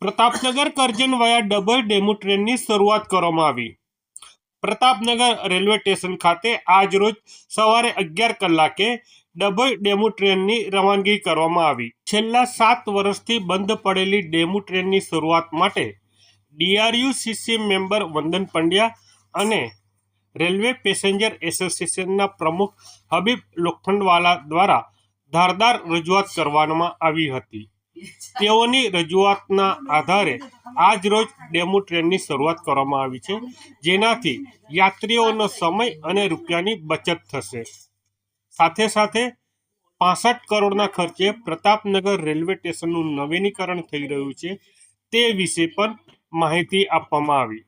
પ્રતાપનગર કરજણ વાયા double DEMU ટ્રેનની શરૂઆત કરવામાં આવી। પ્રતાપનગર રેલવે સ્ટેશન ખાતે આજ રોજ સવારે 11 કલાકે ડબલ ડેમુ ટ્રેનની રવાનગી કરવામાં આવી। છેલ્લા 7 વર્ષથી બંધ પડેલી ડેમુ ટ્રેનની શરૂઆત માટે ડીઆરયુસીસી મેમ્બર વંદન પંડ્યા અને રેલવે પેસેન્જર એસોસિએશનના પ્રમુખ હબીબ લોખંડવાલા દ્વારા ધારદાર રજૂઆત કરવામાં આવી હતી। તેઓની રજૂઆતના આધારે આજ રોજ ડેમુ ટ્રેનની શરૂઆત કરવામાં આવી છે, જેનાથી યાત્રીઓનો સમય અને રૂપિયાની બચત થશે। સાથે સાથે 65 કરોડના ખર્ચે પ્રતાપનગર રેલવે સ્ટેશનનું નવીનીકરણ થઈ રહ્યું છે, તે વિશે પણ માહિતી આપવામાં આવી।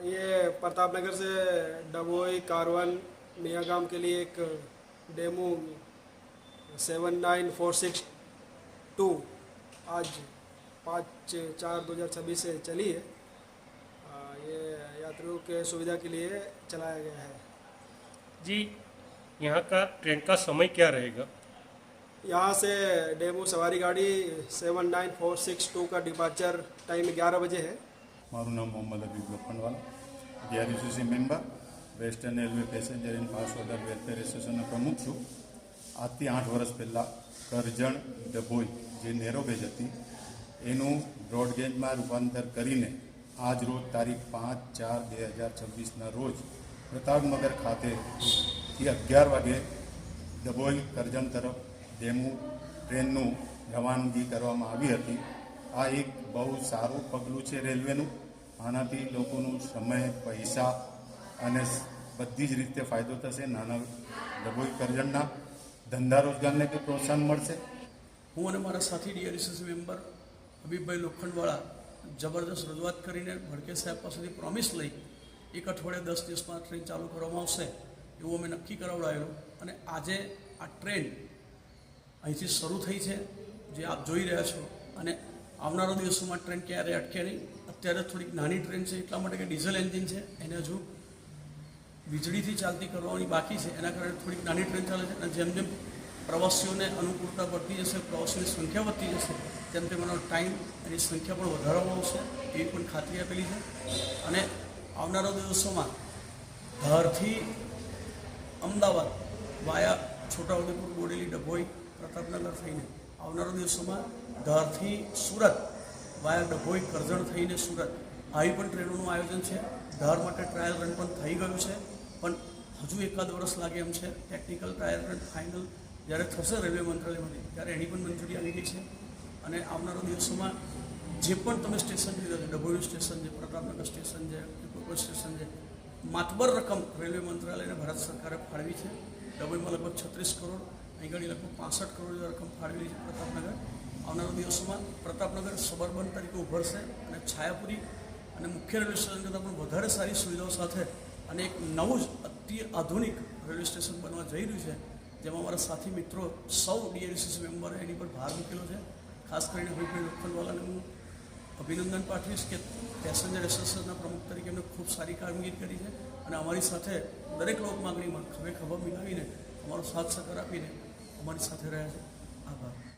ये प्रतापनगर से डभोई कारवन मियागाम के लिए एक डेमो 79462 आज 5/4/2026 से चली है। ये यात्रियों के सुविधा के लिए चलाया गया है। जी, यहाँ का ट्रेन का समय क्या रहेगा? यहाँ से डेमो सवारी गाड़ी 79462 का डिपार्चर टाइम 11 बजे है। મારું નામ Mohammad Habib Lokhandwala, DRUCC member, western railway passenger and pass holder welfare એસોસિએશનનો પ્રમુખ છું। આજથી 8 વર્ષ પહેલાં કરજણ ડભોઈ જે નેરોગેજ હતી એનું બ્રોડગેજમાં રૂપાંતર કરીને આજ રોજ તારીખ 5/4/2026ના રોજ પ્રતાપનગર ખાતેથી 11 વાગે ડભોઈ કરજણ તરફ ડેમુ ટ્રેનનું રવાનગી કરવામાં આવી હતી। આ એક બહુ સારું પગલું છે રેલવેનું। આનાથી લોકોનું સમય, પૈસા અને બધી જ રીતે ફાયદો થશે। નાના ડભોઈ કરજણના ધંધા રોજગારને કે પ્રોત્સાહન મળશે। હું અને મારા સાથી ડીઆરયુસીસી મેમ્બર હબીબભાઈ લોખંડવાળા જબરદસ્ત રજૂઆત કરીને ભડકે સાહેબ પાસેથી પ્રોમિસ લઈ 1 અઠવાડિયે 10 દિવસમાં ટ્રેન ચાલુ કરવામાં આવશે એવું અમે નક્કી કરાવડાવેલું અને આજે આ ટ્રેન અહીંથી શરૂ થઈ છે, જે આપ જોઈ રહ્યા છો। અને આવનારા દિવસોમાં ટ્રેન ક્યારે અટકે નહીં। અત્યારે થોડીક નાની ટ્રેન છે એટલા માટે કે ડીઝલ એન્જિન છે, એને હજુ વીજળીથી ચાલતી કરવાની બાકી છે, એના કારણે થોડીક નાની ટ્રેન ચાલે છે। અને જેમ જેમ પ્રવાસીઓને અનુકૂળતા વધતી જશે, પ્રવાસીઓની સંખ્યા વધતી જશે, તેમ તેમ એનો ટાઈમ એની સંખ્યા પણ વધારવામાં આવશે એવી પણ ખાતરી આપેલી છે। અને આવનારા દિવસોમાં ધારથી અમદાવાદ વાયા છોટાઉદેપુર, બોડેલી, ડભોઈ, પ્રતાપનગર થઈને આવનારા દિવસોમાં ધારથી સુરત વાયા ડભોઈ, કરજણ થઈને સુરત આવી પણ ટ્રેનોનું આયોજન છે। ધાર માટે ટ્રાયલ રન પણ થઈ ગયું છે, પણ હજુ 1 વર્ષ લાગે એમ છે। ટેકનિકલ ટ્રાયલ રન ફાઇનલ જ્યારે થશે રેલવે મંત્રાલયમાંથી ત્યારે એની પણ મંજૂરી આવી ગઈ છે। અને આવનારા દિવસોમાં જે પણ તમે સ્ટેશન જોઈ રહ્યા છો, ડભોઈનું સ્ટેશન છે, પ્રતાપનગર સ્ટેશન છે, કોઈ પણ સ્ટેશન છે, માતબર રકમ રેલવે મંત્રાલયને ભારત સરકારે ફાળવી છે। ડભોઈમાં લગભગ 36 કરોડ, અહીં આગળ લગભગ 65 કરોડ જેવી રકમ ફાળવેલી છે પ્રતાપનગર। આવનારા દિવસોમાં પ્રતાપનગર સબર્બન તરીકે ઉભરશે અને છાયાપુરી અને મુખ્ય રેલવે સ્ટેશન કરતાં પણ વધારે સારી સુવિધાઓ સાથે અને એક નવું જ અતિ આધુનિક રેલવે સ્ટેશન બનવા જઈ રહ્યું છે, જેમાં અમારા સાથી મિત્રો સૌ ડીઆરયુસીસી મેમ્બરે એની પર ભાર મૂકેલો છે। ખાસ કરીને હબીબભાઈ લોખંડવાલાને હું અભિનંદન પાઠવીશ કે પેસેન્જર એસોસિએશનના પ્રમુખ તરીકે એમને ખૂબ સારી કામગીરી કરી છે અને અમારી સાથે દરેક લોક માગણીમાં ખભે ખભા મિલાવીને અમારો સાથ સહકાર આપીને અમારી સાથે રહ્યા છે। આભાર।